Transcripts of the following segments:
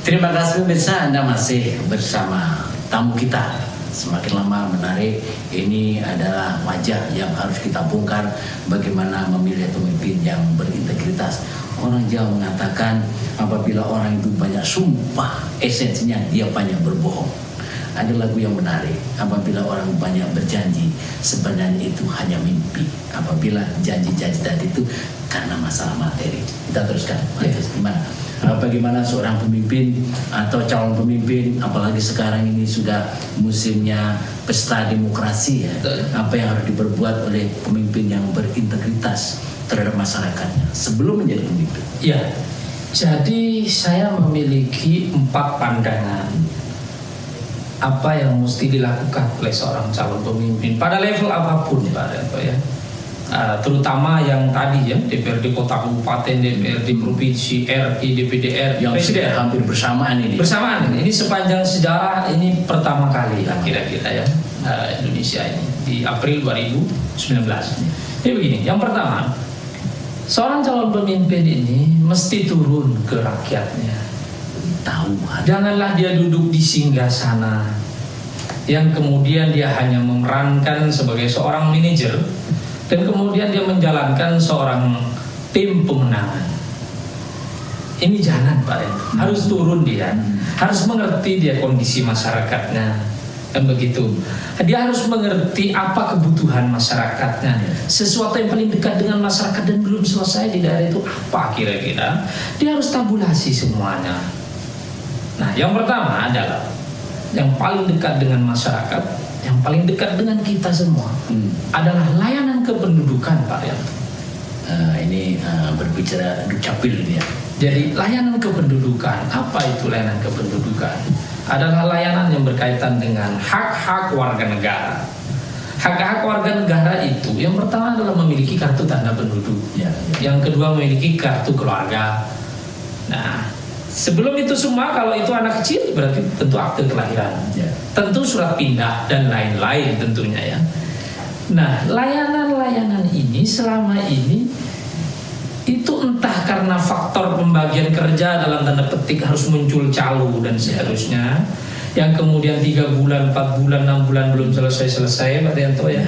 Terima kasih pemirsa, Anda masih bersama tamu kita. Semakin lama menarik, ini adalah wajah yang harus kita bongkar bagaimana memilih pemimpin yang berintegritas. Orang Jawa mengatakan apabila orang itu banyak sumpah, esensinya dia banyak berbohong. Ada lagu yang menarik, apabila orang banyak berjanji, sebenarnya itu hanya mimpi. Apabila janji-janji tadi itu karena masalah materi. Kita teruskan, gimana? Bagaimana seorang pemimpin atau calon pemimpin, apalagi sekarang ini sudah musimnya pesta demokrasi ya. Apa yang harus diperbuat oleh pemimpin yang berintegritas terhadap masyarakatnya sebelum menjadi pemimpin? Ya, jadi saya memiliki 4 pandangan apa yang mesti dilakukan oleh seorang calon pemimpin pada level apapun, Pak Rento ya. Terutama yang tadi ya, DPRD kota kabupaten, DPRD provinsi, RI, DPD RI, yang presiden hampir bersamaan ini. Bersamaan, ini sepanjang sejarah ini pertama kali lah kira-kira ya, Indonesia ini di April 2019. Jadi begini, yang pertama, seorang calon pemimpin ini mesti turun ke rakyatnya. Janganlah dia duduk di singgasana yang kemudian dia hanya memerankan sebagai seorang manajer dan kemudian dia menjalankan seorang tim pemenangan. Ini jangan, Pak ya. Harus turun dia, harus mengerti dia kondisi masyarakatnya dan begitu. Dia harus mengerti apa kebutuhan masyarakatnya. Sesuatu yang paling dekat dengan masyarakat dan belum selesai di daerah itu apa kira-kira. Dia harus tabulasi semuanya. Nah, yang pertama adalah yang paling dekat dengan masyarakat, yang paling dekat dengan kita semua adalah layanan kependudukan, Pak Rianto. Ini berbicara dukcapil ini ya. Jadi layanan kependudukan, apa itu layanan kependudukan? Adalah layanan yang berkaitan dengan hak-hak warga negara. Hak-hak warga negara itu yang pertama adalah memiliki kartu tanda penduduk, yang kedua memiliki kartu keluarga. Nah, sebelum itu semua, kalau itu anak kecil berarti tentu akte kelahiran, tentu surat pindah dan lain-lain tentunya ya. Nah, layanan-layanan ini selama ini itu entah karena faktor pembagian kerja dalam tanda petik harus muncul calo dan seterusnya, yang kemudian 3 bulan, 4 bulan, 6 bulan belum selesai Pak Rianto ya.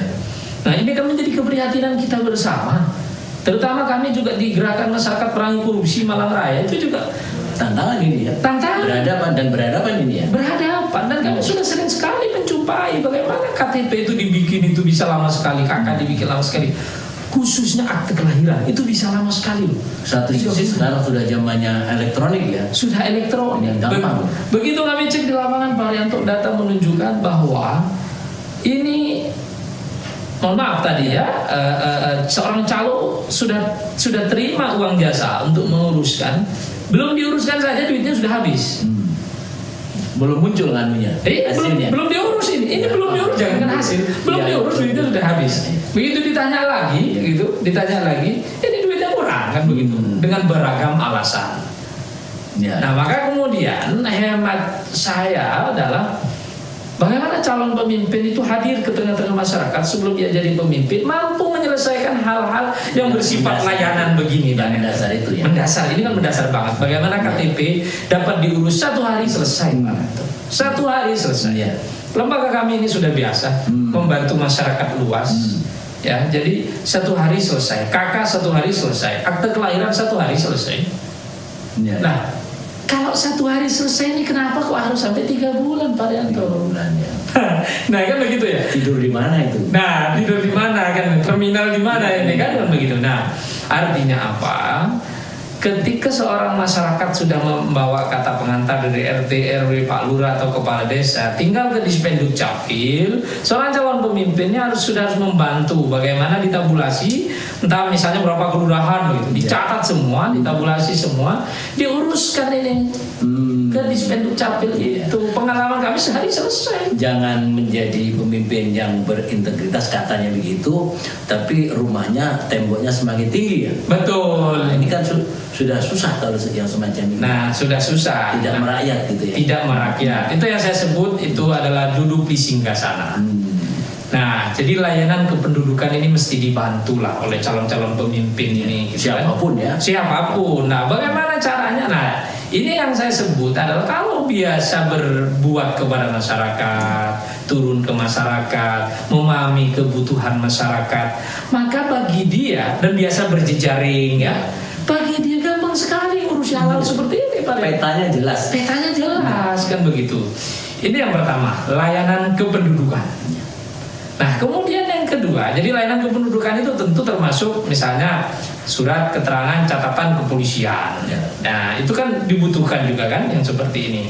Nah, ini kan menjadi keprihatinan kita bersama. Terutama kami juga di Gerakan Masyarakat Perangi Korupsi Malang Raya itu juga tantangan ini ya. Tantangan. Berhadapan ini ya. Berhadapan, dan kami sudah sering sekali menjumpai bagaimana KTP itu dibikin itu bisa lama sekali, KK dibikin lama sekali. Khususnya akte kelahiran itu bisa lama sekali loh. Satu sisi sekarang sudah zamannya elektronik ya. Sudah elektronik. Gampang. Begitu kami cek di lapangan Pak Rianto, data menunjukkan bahwa ini, mohon maaf tadi ya, seorang calo sudah terima uang jasa untuk menguruskan, belum diuruskan saja duitnya sudah habis. Belum muncul nganunya. Belum diurus ini belum diurus, jangan hasil, belum diurus duitnya sudah habis. Begitu ditanya lagi, ini duitnya kurang kan begitu, dengan beragam alasan. Nah, maka kemudian hemat saya adalah bagaimana calon pemimpin itu hadir ke tengah-tengah masyarakat sebelum dia jadi pemimpin, mampu menyelesaikan hal-hal yang bersifat layanan begini. Dan mendasar itu ya. Mendasar, ini kan mendasar banget. Bagaimana KTP dapat diurus 1 hari selesai, Pak. 1 hari selesai. Lembaga kami ini sudah biasa membantu masyarakat luas. Ya, jadi 1 hari selesai. KK 1 hari selesai. Akte kelahiran 1 hari selesai. Nah, kalau 1 hari selesai ini kenapa kok harus sampai 3 bulan Pak Rianto? 3 bulan ya. Nah, kan begitu ya. Tidur di mana itu? Nah, tidur di mana kan? Terminal di mana ini kan begitu. Nah, artinya apa? Ketika seorang masyarakat sudah membawa kata pengantar dari RT, RW, Pak Lurah atau Kepala Desa, tinggal ke Dispenduk Capil, seorang calon pemimpinnya sudah harus membantu bagaimana ditabulasi, entah misalnya berapa kelurahan begitu, dicatat semua, ditabulasi semua, diuruskan ini ke Dispenduk Capil itu. Pengalaman kami sehari selesai. Jangan menjadi pemimpin yang berintegritas katanya begitu, tapi rumahnya temboknya semakin tinggi ya. Betul. Nah, ini kan sudah susah kalau yang semacam ini. Nah, sudah susah. Tidak merakyat gitu ya. Tidak merakyat. Itu yang saya sebut itu adalah duduk di singgasana. Nah, jadi layanan kependudukan ini mesti dibantu lah oleh calon-calon pemimpin ini. Siapapun ya. Siapapun. Nah, bagaimana caranya? Nah, Ini yang saya sebut adalah kalau biasa berbuat kepada masyarakat, turun ke masyarakat, memahami kebutuhan masyarakat, maka bagi dia, dan biasa berjejaring ya, bagi dia gampang sekali urus hal seperti ini Pak. Petanya jelas. Petanya jelas kan begitu. Ini yang pertama, layanan kependudukan. Nah kemudian yang kedua, jadi layanan kependudukan itu tentu termasuk misalnya surat keterangan catatan kepolisian. Nah itu kan dibutuhkan juga kan yang seperti ini.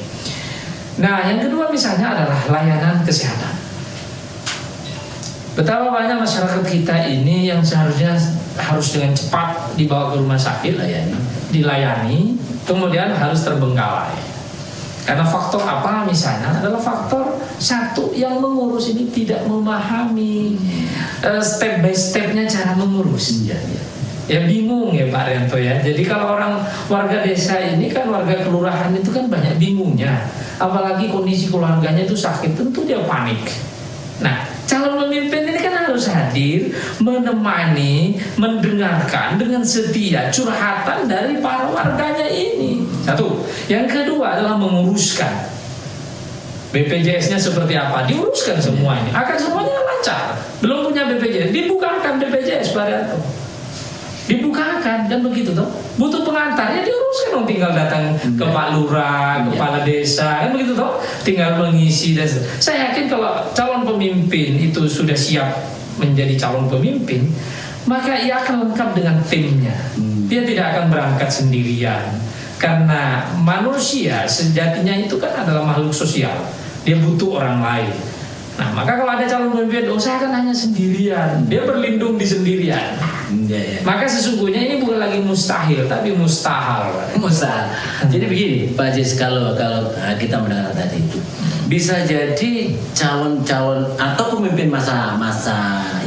Nah yang kedua misalnya adalah layanan kesehatan. Betapa banyak masyarakat kita ini yang seharusnya harus dengan cepat dibawa ke rumah sakit, dilayani, kemudian harus terbengkalai. Karena faktor apa misalnya adalah faktor satu, yang mengurus ini tidak memahami step by stepnya cara mengurus. Ya bingung ya Pak Rianto ya. Jadi kalau orang warga desa ini kan, warga kelurahan itu kan banyak bingungnya. Apalagi kondisi keluarganya itu sakit, tentu dia panik. Nah calon pemimpin ini kan harus hadir, menemani, mendengarkan dengan setia curhatan dari para warganya ini. Satu. Yang kedua adalah menguruskan. BPJS-nya seperti apa? Diuruskan semuanya. Akan semuanya lancar. Belum punya BPJS, dibukakan BPJS Pak Rianto. Dibukakan dan begitu toh. Butuh pengantar ya diuruskan dong, tinggal datang ke Pak Lurah, kepala desa kan begitu toh. Tinggal mengisi dan saya yakin kalau calon pemimpin itu sudah siap menjadi calon pemimpin, maka ia akan lengkap dengan timnya. Dia tidak akan berangkat sendirian. Karena manusia sejatinya itu kan adalah makhluk sosial. Dia butuh orang lain. Nah, maka kalau ada calon pemimpin, saya kan hanya sendirian. Dia berlindung di sendirian. Maka sesungguhnya ini bukan lagi mustahil, tapi mustahil. Mustahil. Jadi begini, Pak Jis, kalau kita mendengar tadi itu, bisa jadi calon-calon atau pemimpin masa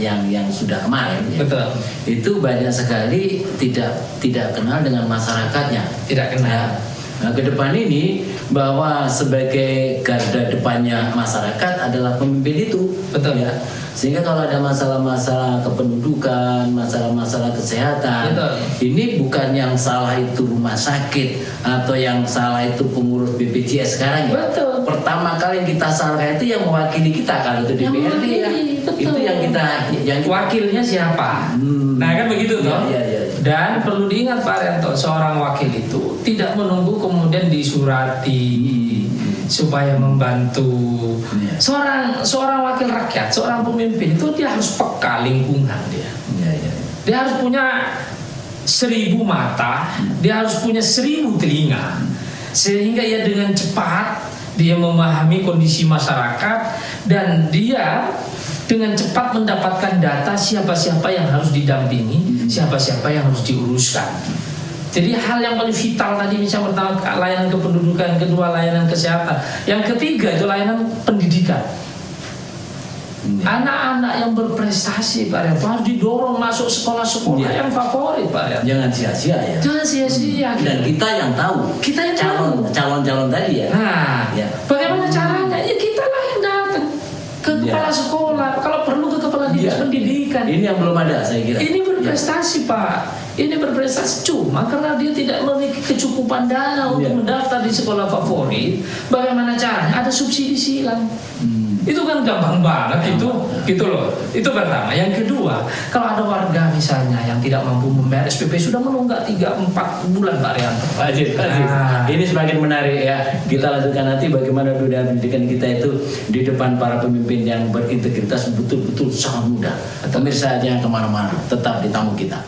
yang sudah kemarin, betul. Itu banyak sekali tidak kenal dengan masyarakatnya. Tidak kenal. Nah, ke depan ini bahwa sebagai garda depannya masyarakat adalah pemimpin itu, betul ya. Sehingga kalau ada masalah-masalah kependudukan, masalah-masalah kesehatan, betul. Ini bukan yang salah itu rumah sakit atau yang salah itu pengurus BPJS sekarang ya. Betul. Pertama kali kita salahkan itu yang mewakili kita, kalau itu DPRD ya. Itu yang wakilnya siapa? Nah kan begitu toh. Ya. Dan perlu diingat Pak Rianto, seorang wakil itu tidak menunggu kemudian disurati supaya membantu. Seorang wakil rakyat, seorang pemimpin itu dia harus peka lingkungan dia. Dia harus punya 1000 mata, dia harus punya 1000 telinga, sehingga ia dengan cepat dia memahami kondisi masyarakat dan dia dengan cepat mendapatkan data siapa-siapa yang harus didampingi, siapa-siapa yang harus diuruskan. Jadi hal yang paling vital tadi misalnya pertama layanan kependudukan, kedua layanan kesehatan, yang ketiga itu layanan pendidikan. Anak-anak yang berprestasi Pak Rianto harus didorong masuk sekolah-sekolah yang favorit Pak Rianto. Jangan sia-sia ya. Jangan sia-sia. Dan kita yang tahu. Kita yang calon-calon tadi ya. Nah, bagaimana caranya? Ya kita lah yang datang ke kepala sekolah. Kalau perlu ke kepala dinas pendidikan. Ini yang belum ada saya kira. Ini berprestasi Pak. Ini berprestasi cuma karena dia tidak memiliki kecukupan dana untuk mendaftar di sekolah favorit. Bagaimana caranya? Ada subsidi silang. Itu kan gampang banget gitu loh. Itu pertama. Yang kedua, kalau ada warga misalnya yang tidak mampu membayar SPP sudah menunggak 3-4 bulan Pak Rianto. Pak Aziz. Ini semakin menarik ya. Kita lanjutkan nanti bagaimana dunia pendidikan kita itu di depan para pemimpin yang berintegritas betul-betul sangat mudah. Pemirsa jangan kemana-mana, tetap di tamu kita.